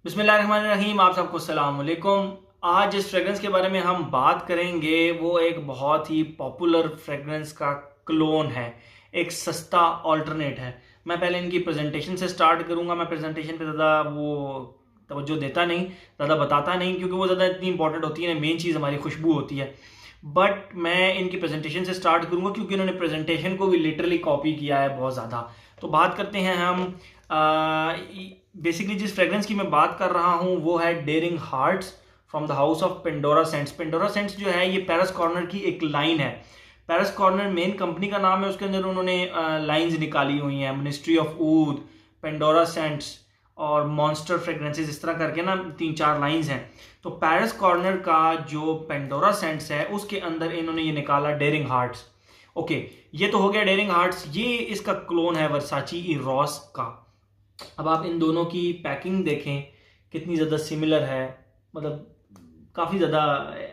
बिस्मिल्लाहिर्रहमानिर्रहीम। आप सबको अस्सलाम वालेकुम। आज जिस फ्रेगरेंस के बारे में हम बात करेंगे वो एक बहुत ही पॉपुलर फ्रेगरेंस का क्लोन है, एक सस्ता ऑल्टरनेट है। मैं पहले इनकी प्रेजेंटेशन से स्टार्ट करूंगा। मैं प्रेजेंटेशन पे ज़्यादा वो तवज्जो देता नहीं, ज़्यादा बताता नहीं, क्योंकि वो ज़्यादा इतनी इंपॉर्टेंट होती है ना। मेन चीज़ हमारी खुशबू होती है। बट मैं इनकी प्रेजेंटेशन से स्टार्ट करूंगा क्योंकि उन्होंने प्रेजेंटेशन को भी लिटरली कॉपी किया है बहुत ज़्यादा। तो बात करते हैं हम। बेसिकली जिस फ्रेग्रेंस की मैं बात कर रहा हूँ वो है daring hearts from the house of Pandora scents. Pandora scents जो है ये पेरिस कॉर्नर की एक लाइन है। पेरिस कॉर्नर मेन कंपनी का नाम है, उसके अंदर उन्होंने लाइंस निकाली हुई हैं, मिनिस्ट्री ऑफ ऊद, पेंडोरा सेंट्स और मॉन्स्टर फ्रेग्रेंसेस, इस तरह करके ना 3-4 लाइंस हैं। तो पेरिस कॉर्नर का जो पेंडोरा सेंट्स है उसके अंदर इन्होंने ये निकाला डेयरिंग हार्ट्स। ओके, ये तो हो गया डेयरिंग हार्ट्स। ये इसका क्लोन है वर्साची इरोस का। अब आप इन दोनों की पैकिंग देखें कितनी ज़्यादा सिमिलर है, मतलब काफ़ी ज़्यादा।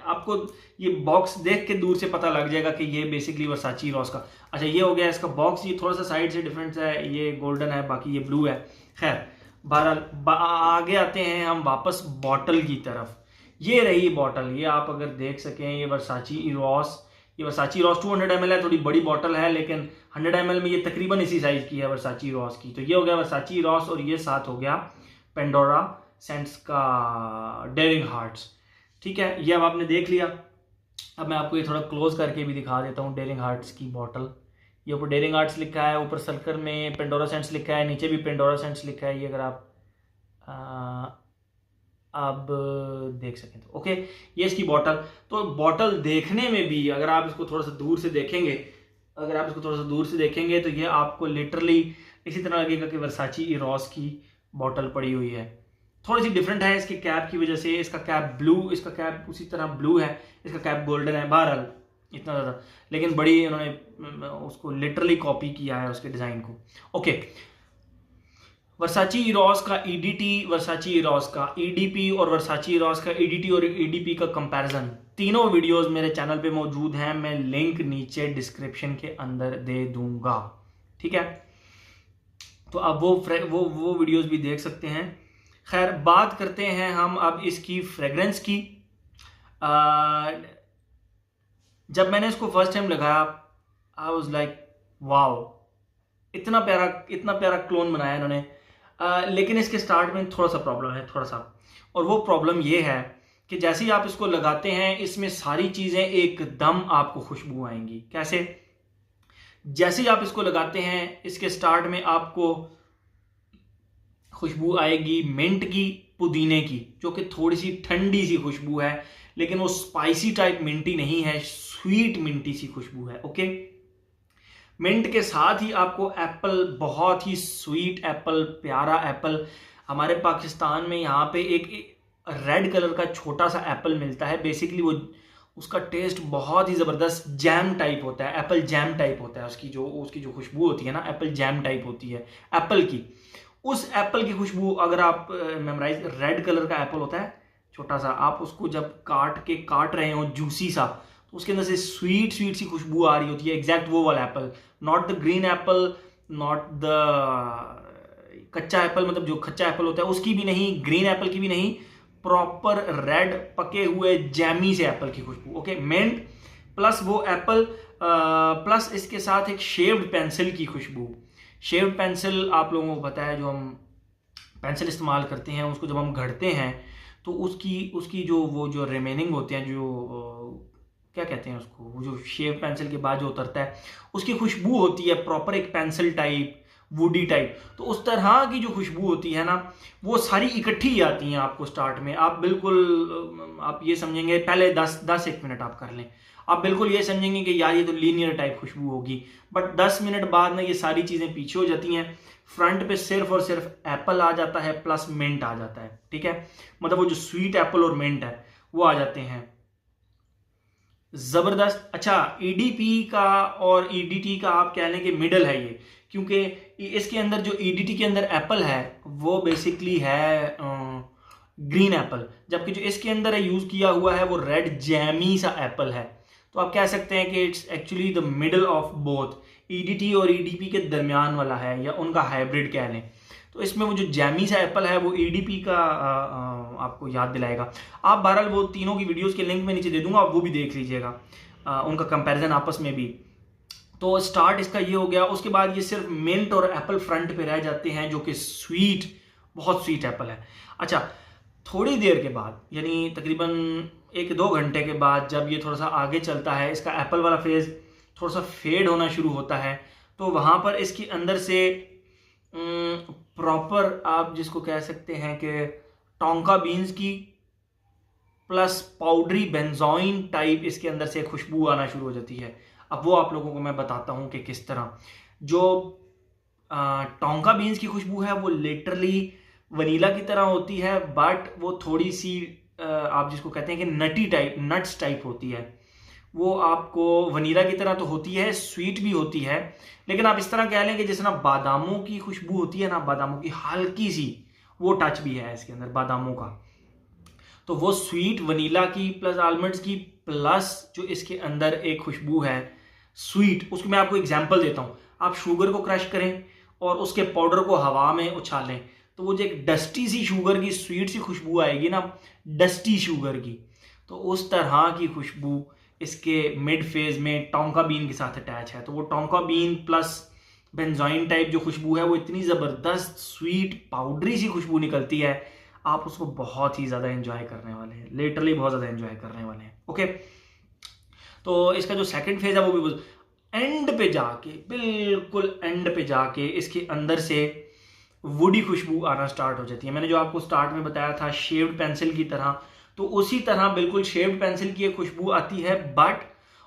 आपको ये बॉक्स देख के दूर से पता लग जाएगा कि ये बेसिकली वर्साची रॉस का। अच्छा, ये हो गया इसका बॉक्स। ये थोड़ा सा साइड से डिफरेंस है, ये गोल्डन है, बाकी ये ब्लू है। खैर, बहरहाल आगे आते हैं हम वापस बॉटल की तरफ। ये रही बॉटल। ये आप अगर देख सकें, ये वर्साची रॉस 200 ml है। थोड़ी बड़ी बॉटल है, लेकिन 100 ml में ये तकरीबन इसी साइज की है वर्साची रॉस की। तो ये हो गया वर्साची रॉस और ये साथ हो गया पेंडोरा सेंट्स का डेयरिंग हार्ट्स। ठीक है, ये अब आपने देख लिया। अब मैं आपको ये थोड़ा क्लोज करके भी दिखा देता हूँ डेयरिंग हार्ट्स की बॉटल। ये ऊपर डेयरिंग हार्ट्स लिखा है, ऊपर सर्कल में पेंडोरा सेंट्स लिखा है, नीचे भी पेंडोरा सेंट्स लिखा है। ये अगर आप अब देख सकें तो ओके, ये इसकी बॉटल। तो बॉटल देखने में भी अगर आप इसको थोड़ा सा दूर से देखेंगे तो ये आपको लिटरली इसी तरह लगेगा कि वर्साची इरोस की बॉटल पड़ी हुई है। थोड़ी सी डिफरेंट है इसके कैप की वजह से। इसका कैप ब्लू, इसका कैप उसी तरह ब्लू है, इसका कैप गोल्डन है। बहरहाल इतना ज़्यादा, लेकिन बड़ी उन्होंने उसको लिटरली कॉपी किया है उसके डिज़ाइन को। ओके, वर्साची इरोस का ईडीटी, वर्साची इरोस का ईडीपी और वर्साची इरोस का ईडीटी और ईडीपी का कंपैरिजन, तीनों वीडियोस मेरे चैनल पे मौजूद हैं। मैं लिंक नीचे डिस्क्रिप्शन के अंदर दे दूंगा। ठीक है, तो आप वो वीडियोस भी देख सकते हैं। खैर, बात करते हैं हम अब इसकी फ्रेग्रेंस की। जब मैंने इसको फर्स्ट टाइम लगाया, आई वाज लाइक वाओ, इतना प्यारा क्लोन बनाया इन्होंने। लेकिन इसके स्टार्ट में थोड़ा सा प्रॉब्लम है, थोड़ा सा। और वो प्रॉब्लम ये है कि जैसे ही आप इसको लगाते हैं, इसमें सारी चीज़ें एकदम आपको खुशबू आएंगी। कैसे? जैसे ही आप इसको लगाते हैं, इसके स्टार्ट में आपको खुशबू आएगी मिंट की, पुदीने की, जो कि थोड़ी सी ठंडी सी खुशबू है, लेकिन वो स्पाइसी टाइप मिंटी नहीं है, स्वीट मिंटी सी खुशबू है। ओके, मिंट के साथ ही आपको एप्पल, बहुत ही स्वीट एप्पल, प्यारा एप्पल। हमारे पाकिस्तान में यहाँ पे एक रेड कलर का छोटा सा एप्पल मिलता है। बेसिकली वो, उसका टेस्ट बहुत ही ज़बरदस्त जैम टाइप होता है, एप्पल जैम टाइप होता है। उसकी जो खुशबू होती है ना, एप्पल जैम टाइप होती है एप्पल की। उस एप्पल की खुशबू, अगर आप मेमोराइज, रेड कलर का एप्पल होता है छोटा सा, आप उसको जब काट रहे हो जूसी सा, तो उसके अंदर से स्वीट सी खुशबू आ रही होती है। एग्जैक्ट वो वाला Apple, not the green Apple, not the कच्चा एप्पल, मतलब जो कच्चा एप्पल होता है उसकी भी नहीं, ग्रीन एप्पल की भी नहीं, प्रॉपर रेड पके हुए जैमी से एप्पल की खुशबू। ओके, मिंट प्लस वो एप्पल, प्लस इसके साथ एक शेव्ड पेंसिल की खुशबू। शेव्ड पेंसिल आप लोगों को पता है, जो हम पेंसिल इस्तेमाल करते हैं उसको जब हम घड़ते हैं तो उसकी जो रिमेनिंग होते हैं, जो क्या कहते हैं उसको, वो जो शेव पेंसिल के बाद जो उतरता है, उसकी खुशबू होती है प्रॉपर एक पेंसिल टाइप, वुडी टाइप। तो उस तरह की जो खुशबू होती है ना, वो सारी इकट्ठी आती हैं आपको स्टार्ट में। आप बिल्कुल, आप ये समझेंगे, पहले 10 1 मिनट आप कर लें, आप बिल्कुल ये समझेंगे कि यार ये तो लीनियर टाइप खुशबू होगी। बट 10 मिनट बाद ना ये सारी चीज़ें पीछे हो जाती हैं। फ्रंट पे सिर्फ और सिर्फ एप्पल आ जाता है, प्लस मिंट आ जाता है। ठीक है, मतलब वो जो स्वीट एप्पल और मिंट है वो आ जाते हैं, जबरदस्त। अच्छा, ईडीपी का और ईडीटी का आप कह लें कि मिडल है ये, क्योंकि इसके अंदर जो ईडीटी के अंदर एप्पल है वो बेसिकली है ग्रीन एप्पल, जबकि जो इसके अंदर यूज किया हुआ है वो रेड जैमी सा एप्पल है। तो आप कह सकते हैं कि it's actually the middle of both, EDT और ईडीपी के दरमियान वाला है, या उनका हाइब्रिड कह लें। तो इसमें वो जो जैमी सा एप्पल है वो एडीपी का आपको याद दिलाएगा। आप बहरहाल वो तीनों की वीडियोस के लिंक मैं नीचे दे दूंगा, आप वो भी देख लीजिएगा, उनका कंपैरिजन आपस में भी। तो स्टार्ट इसका ये हो गया। उसके बाद ये सिर्फ मिंट और एप्पल फ्रंट पे रह जाते हैं, जो कि स्वीट, बहुत स्वीट एप्पल है। अच्छा, थोड़ी देर के बाद यानी तकरीबन 1-2 घंटे के बाद जब ये थोड़ा सा आगे चलता है, इसका एप्पल वाला फेज थोड़ा सा फेड होना शुरू होता है, तो वहाँ पर इसके अंदर से प्रॉपर आप जिसको कह सकते हैं कि टोंका बीन्स की प्लस पाउडरी बेंजोइन टाइप इसके अंदर से खुशबू आना शुरू हो जाती है। अब वो आप लोगों को मैं बताता हूँ कि किस तरह। जो टोंका बीन्स की खुशबू है वो लिटरली वनीला की तरह होती है, बट वो थोड़ी सी आप जिसको कहते हैं कि नटी टाइप, नट्स टाइप होती है। वो आपको वनीला की तरह तो होती है, स्वीट भी होती है, लेकिन आप इस तरह कह लें कि जिस तरह बादामों की खुशबू होती है ना, बादामों की हल्की सी वो टच भी है इसके अंदर बादामों का। तो वो स्वीट वनीला की प्लस आलमंड्स की प्लस जो इसके अंदर एक खुशबू है स्वीट, उसको मैं आपको एग्जांपल देता हूँ। आप शुगर को क्रश करें और उसके पाउडर को हवा में उछालें, तो वो जो एक डस्टी सी शुगर की स्वीट सी खुशबू आएगी ना, डस्टी शुगर की, तो उस तरह की खुशबू इसके मिड फेज में टोंका बीन के साथ अटैच है। तो वो tonka been plus benzoin type जो खुशबू है वो इतनी ज़बरदस्त स्वीट पाउडरी सी खुशबू निकलती है, आप उसको बहुत ही ज़्यादा एंजॉय करने वाले हैं, लिटरली बहुत ज़्यादा एंजॉय करने वाले हैं। ओके, तो इसका जो सेकंड फेज है वो भी एंड पे जाके, बिल्कुल एंड पे जाके इसके अंदर से वुडी खुशबू आना स्टार्ट हो जाती है। मैंने जो आपको स्टार्ट में बताया था शेव्ड पेंसिल की तरह, तो उसी तरह बिल्कुल शेव्ड पेंसिल की एक खुशबू आती है, बट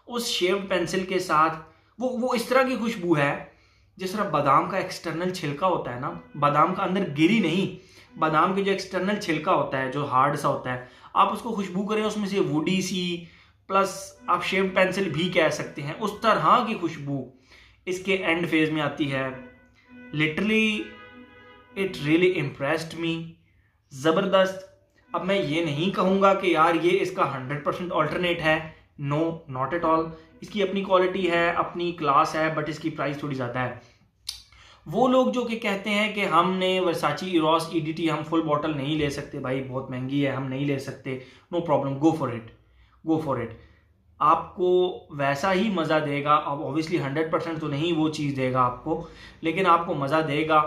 उस शेव्ड पेंसिल के साथ वो इस तरह की खुशबू है जिस तरह बादाम का एक्सटर्नल छिलका होता है ना, बादाम का अंदर गिरी नहीं, बादाम के जो एक्सटर्नल छिलका होता है जो हार्ड सा होता है, आप उसको खुशबू करें उसमें से वुडी सी प्लस आप शेव्ड पेंसिल भी कह सकते हैं, उस तरह की खुशबू इसके एंड फेज में आती है। लिटरली इट रियली इम्प्रेस्ड मी, ज़बरदस्त। अब मैं ये नहीं कहूँगा कि यार ये इसका 100% ऑल्टरनेट है, नो नॉट एट ऑल। इसकी अपनी क्वालिटी है, अपनी क्लास है, बट इसकी प्राइस थोड़ी ज़्यादा है। वो लोग जो कि कहते हैं कि हमने वर्साची इरोस ईडीटी हम फुल बॉटल नहीं ले सकते, भाई बहुत महंगी है, हम नहीं ले सकते, no problem, go for it, go for it. आपको वैसा ही मज़ा देगा। अब ऑब्वियसली 100% तो नहीं वो चीज़ देगा आपको, लेकिन आपको मज़ा देगा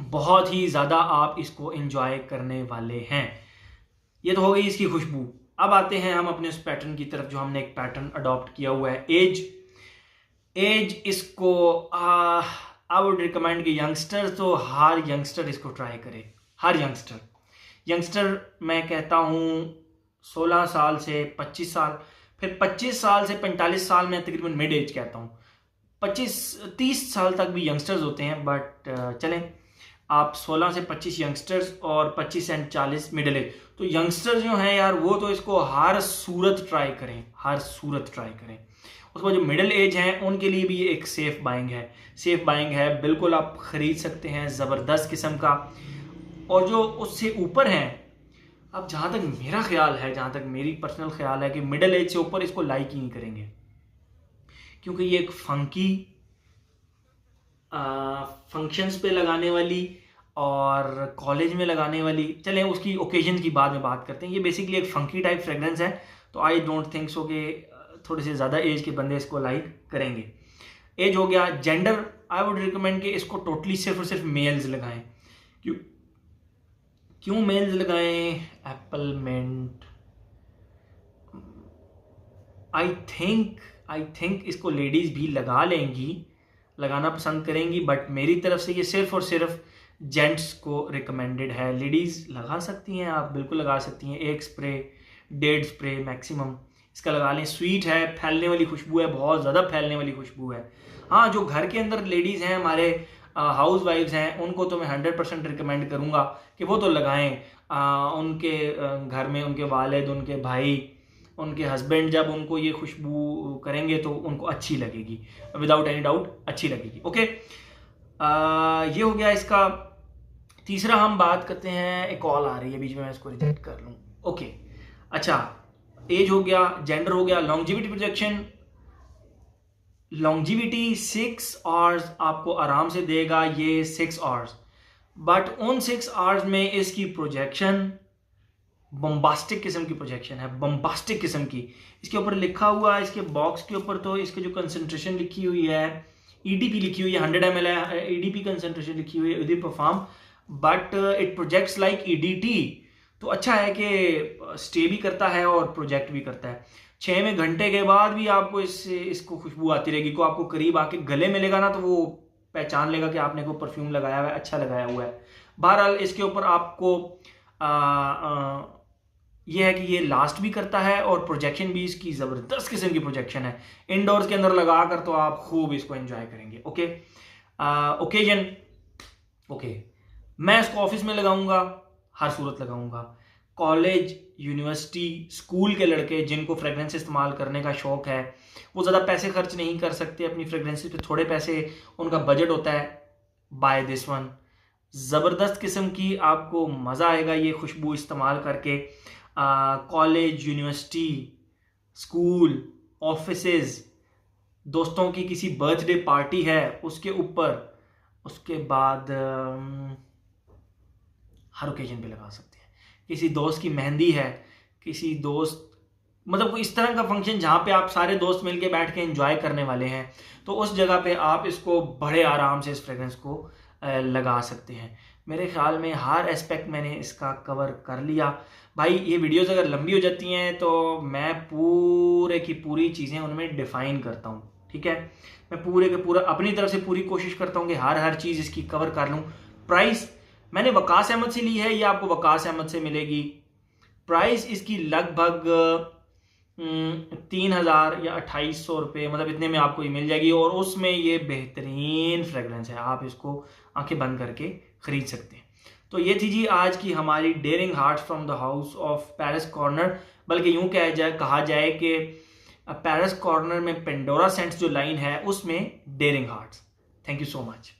बहुत ही ज़्यादा, आप इसको एंजॉय करने वाले हैं। ये तो हो गई इसकी खुशबू। अब आते हैं हम अपने उस पैटर्न की तरफ जो हमने एक पैटर्न अडॉप्ट किया हुआ है, एज। इसको आई वुड रिकमेंड कि यंगस्टर, तो हर यंगस्टर इसको ट्राई करे, हर यंगस्टर मैं कहता हूँ 16 साल से 25 साल, फिर 25 साल से 45 साल में तकरीबन मिड एज कहता हूँ, 25-30 साल तक भी यंगस्टर्स होते हैं, बट चलें आप 16 से 25 यंगस्टर्स और 25 से 40 मिडिल एज। तो यंगस्टर्स जो हैं यार वो तो इसको हर सूरत ट्राई करें, हर सूरत ट्राई करें। उसके बाद जो मिडिल एज हैं उनके लिए भी ये एक सेफ बाइंग है, बिल्कुल आप ख़रीद सकते हैं, ज़बरदस्त किस्म का। और जो उससे ऊपर हैं, अब जहाँ तक मेरा ख्याल है, जहाँ तक मेरी पर्सनल ख्याल है कि मिडिल एज से ऊपर इसको लाइक ही नहीं करेंगे, क्योंकि ये एक फंकी फंक्शंस पे लगाने वाली और कॉलेज में लगाने वाली, चलें उसकी ओकेजन की बाद में बात करते हैं। ये बेसिकली एक फंकी टाइप फ्रेगरेंस है, तो आई डोंट थिंक सो कि थोड़े से ज़्यादा एज के बंदे इसको लाइक करेंगे। एज हो गया। जेंडर, आई वुड रिकमेंड कि इसको टोटली सिर्फ और सिर्फ मेल्स लगाएं। क्यों मेल्स लगाएं? एप्पल मिंट, आई थिंक इसको लेडीज़ भी लगा लेंगी, लगाना पसंद करेंगी, बट मेरी तरफ से ये सिर्फ और सिर्फ जेंट्स को रिकमेंडेड है। लेडीज़ लगा सकती हैं, आप बिल्कुल लगा सकती हैं, 1 स्प्रे 1.5 स्प्रे मैक्सिमम इसका लगा लें। स्वीट है, फैलने वाली खुशबू है, बहुत ज़्यादा फैलने वाली खुशबू है। हाँ, जो घर के अंदर लेडीज़ हैं, हमारे हाउस वाइफ्स हैं, उनको तो मैं 100% रिकमेंड करूँगा कि वो तो लगाएं। उनके घर में उनके वालिद, उनके भाई, उनके हस्बैंड जब उनको ये खुशबू करेंगे तो उनको अच्छी लगेगी, विदाउट एनी डाउट अच्छी लगेगी। ओके, ये हो गया इसका। तीसरा हम बात करते हैं, एक कॉल आ रही है बीच में, मैं इसको रिजेक्ट कर लूँ। ओके, अच्छा, एज हो गया, जेंडर हो गया, लॉन्जिविटी प्रोजेक्शन। लॉन्जिविटी 6 आवर्स आपको आराम से देगा, ये 6 आवर्स। बट उन 6 आवर्स में इसकी प्रोजेक्शन बम्बास्टिक किस्म की प्रोजेक्शन है, बम्बास्टिक किस्म की। इसके ऊपर लिखा हुआ है, इसके बॉक्स के ऊपर तो इसके जो कंसंट्रेशन लिखी हुई है, ईडीपी लिखी हुई है, 100 ml है, ईडीपी कंसंट्रेशन लिखी हुई है, ED perform, but it projects like EDT. तो अच्छा है कि स्टे भी करता है और प्रोजेक्ट भी करता है। 6 घंटे के बाद भी आपको इसको खुशबू आती रहेगी। को आपको करीब आके गले में लेगा ना तो वो पहचान लेगा कि आपने कोई परफ्यूम लगाया हुआ है, अच्छा लगाया हुआ है। बहरहाल इसके ऊपर आपको ये है कि ये लास्ट भी करता है और प्रोजेक्शन भी इसकी ज़बरदस्त किस्म की प्रोजेक्शन है। इंडोर्स के अंदर लगा कर तो आप खूब इसको एंजॉय करेंगे। ओके, ओकेजन, ओके, मैं इसको ऑफिस में लगाऊंगा, हर सूरत लगाऊंगा। कॉलेज, यूनिवर्सिटी, स्कूल के लड़के जिनको फ्रेगरेंस इस्तेमाल करने का शौक है, वो ज़्यादा पैसे खर्च नहीं कर सकते अपनी फ्रेगरेंसेस पे, थोड़े पैसे उनका बजट होता है, बाय दिस वन। ज़बरदस्त किस्म की आपको मज़ा आएगा ये खुशबू इस्तेमाल करके। कॉलेज, यूनिवर्सिटी, स्कूल, ऑफिसेज, दोस्तों की किसी बर्थडे पार्टी है उसके ऊपर, उसके बाद हर ओकेजन पे लगा सकते हैं। किसी दोस्त की मेहंदी है, किसी दोस्त, मतलब कोई इस तरह का फंक्शन जहाँ पे आप सारे दोस्त मिलके बैठ के एंजॉय करने वाले हैं, तो उस जगह पे आप इसको बड़े आराम से इस फ्रेग्रेंस को लगा सकते हैं। मेरे ख्याल में हर एस्पेक्ट मैंने इसका कवर कर लिया। भाई ये वीडियोस अगर लंबी हो जाती हैं तो मैं पूरे की पूरी चीज़ें उनमें डिफ़ाइन करता हूँ, ठीक है। मैं पूरे के पूरा अपनी तरफ से पूरी कोशिश करता हूँ कि हर चीज़ इसकी कवर कर लूँ। प्राइस मैंने वकास अहमद से ली है, ये आपको वकास अहमद से मिलेगी। प्राइस इसकी लगभग 3000 या 2800 रुपये, मतलब इतने में आपको ये मिल जाएगी। और उसमें ये बेहतरीन फ्रेगरेंस है, आप इसको आंखें बंद करके ख़रीद सकते हैं। तो ये थी जी आज की हमारी daring hearts from the house of Paris corner, बल्कि यूँ कहा जाए कि पेरिस कॉर्नर में पेंडोरा सेंट्स जो लाइन है उसमें daring hearts. Thank you so much.